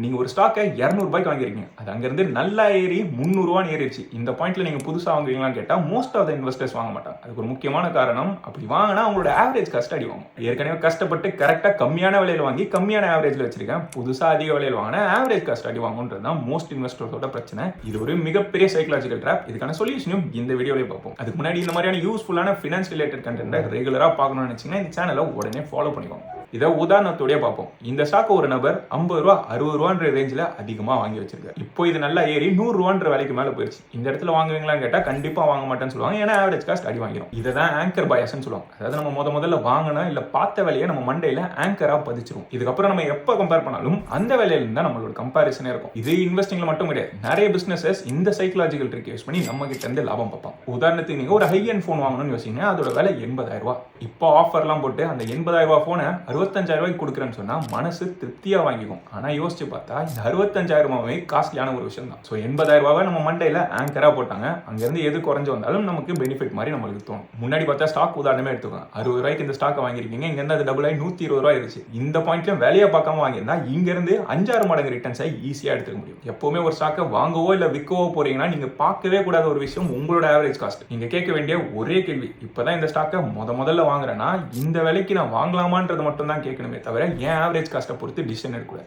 நீங்க ஒரு ஸ்டாக்கை 200 ரூபாய்க்கு வாங்கிருக்கீங்க, அது அங்கிருந்து நல்லா ஏறி 300 ரூபான்னு ஏறிடுச்சு. இந்த பாயிண்ட்ல நீங்க புதுசா வாங்குவீங்களான்னு கேட்டா மோஸ்ட் ஆஃப் த இன்வெஸ்டர்ஸ் வாங்க மாட்டாங்க. அதுக்கு ஒரு முக்கியமான காரணம், அப்படி வாங்கினா அவங்களோட ஆவரேஜ் காஸ்ட் அடி வாங்கும். ஏற்கனவே கஷ்டப்பட்டு கரெக்டா கம்மியான விலையில வாங்கி கம்மியான ஆவரேஜ்ல வச்சிருக்கேன், புதுசா அதிக விலையில வாங்கினா ஆவரேஜ் காஸ்ட் அடி வாங்கும்ன்றது தான் மோஸ்ட் இன்வெஸ்டர்ஸோட பிரச்சனை. இது ஒரு மிகப்பெரிய சைக்காலஜிக்கல் ட்ராப். இதுக்கான சொல்யூஷனும் இந்த வீடியோல பார்ப்போம். அதுக்கு முன்னாடி இந்த மாதிரியான யூஸ்ஃபுல்லான ஃபினான்ஸ் ரிலேட்டட் கண்டென்ட்டை ரெகுலரா பார்க்கணும்னு நினைச்சீங்கன்னா இந்த சேனலை உடனே ஃபாலோ பண்ணிக்கோங்க. இதை உதாரணத்தோடய பார்ப்போம். இந்த ஸ்டாக் ஒரு நபர் 50 ரூபா 60 ரூபான்ற ரேஞ்சில் அதிகமாக வாங்கி வச்சிருக்காரு. இப்போ இது நல்லா ஏறி 100 ரூபான்ற விலைக்கு மேலே போயிடுச்சு. இந்த இடத்துல வாங்குவீங்களான்னு கேட்டால் கண்டிப்பாக வாங்க மாட்டேன்னு சொல்லுவாங்க, ஏன்னா ஆவரேஜ் காஸ்ட் அடி வாங்கிடும். இதை தான் ஆங்கர் பயாஸ்ன்னு சொல்லுவாங்க. அதாவது நம்ம முதல்ல வாங்கினா இல்லை பார்த்த விலையை நம்ம மண்டையில் ஆங்கராக பதிச்சிரும். இதுக்கப்புறம் நம்ம எப்போ கம்பேர் பண்ணாலும் அந்த விலையில இருந்தால் நம்மளோட கம்பாரிசனே இருக்கும். இது இன்வெஸ்டிங்ல மட்டும் கிடையாது, நிறைய பிசினஸஸ் இந்த சைக்காலஜிக்கல் ட்ரிக் யூஸ் பண்ணி நம்ம கிட்ட இருந்து லாபம் பார்ப்போம். உதாரணத்துக்கு நீங்க ஒரு ஹை அண்ட் ஃபோன் வாங்கணும்னு யோசிங்க, அதோட விலை 80,000 ரூபாய். இப்போ ஆஃபர்லாம் போட்டு அந்த 80,000 ரூபாய் ஃபோனை 65,000 ரூபாய்க்கு கொடுக்குறேன்னு சொன்னா மனசு திருப்தியா வாங்கிக்கும். ஆனா யோசிச்சு பார்த்தா இந்த 65,000 ரூபாய் காஸ்ட்லியான ஒரு விஷயம் தான். ஸோ 80,000 ரூபாவை நம்ம மண்டையில ஆங்கரா போட்டாங்க, அங்கிருந்து எது குறைஞ்சு வந்தாலும் நமக்கு பெனிஃபிட் மாதிரி நம்மளுக்கு தோணும். முன்னாடி பார்த்தா ஸ்டாக் உதாரணமே எடுத்துக்கோங்க, 60 ரூபாய்க்கு இந்த ஸ்டாக்கை வாங்கிருக்கீங்க, இங்க இருந்து அது டபுள் ஆகி 120 ரூபாய் இருந்துச்சு. இந்த பாயிண்ட்ல வேலையை பார்க்காம வாங்கியிருந்தா இங்க இருந்து 5-6 மடங்கு ரிட்டர்ன்ஸை ஈஸியா எடுத்துக்க முடியும். எப்பவுமே ஒரு ஸ்டாக்கை வாங்கவோ இல்ல விற்கவோ போறீங்கன்னா நீங்க பார்க்கவே கூடாத ஒரு விஷயம் உங்களோட ஆவரேஜ் காஸ்ட். நீங்க கேட்க வேண்டிய ஒரே கேள்வி, இப்பதான் இந்த ஸ்டாக்கை முதல்ல வாங்குறேன்னா இந்த விலைக்கு நான் வாங்கலாமான்றது மட்டும் தான் கேட்கணுமே தவிர ஏன் ஆவரேஜ் காஸ்ட்டை பொறுத்து டிசிஷன் எடுக்கக்கூடாது.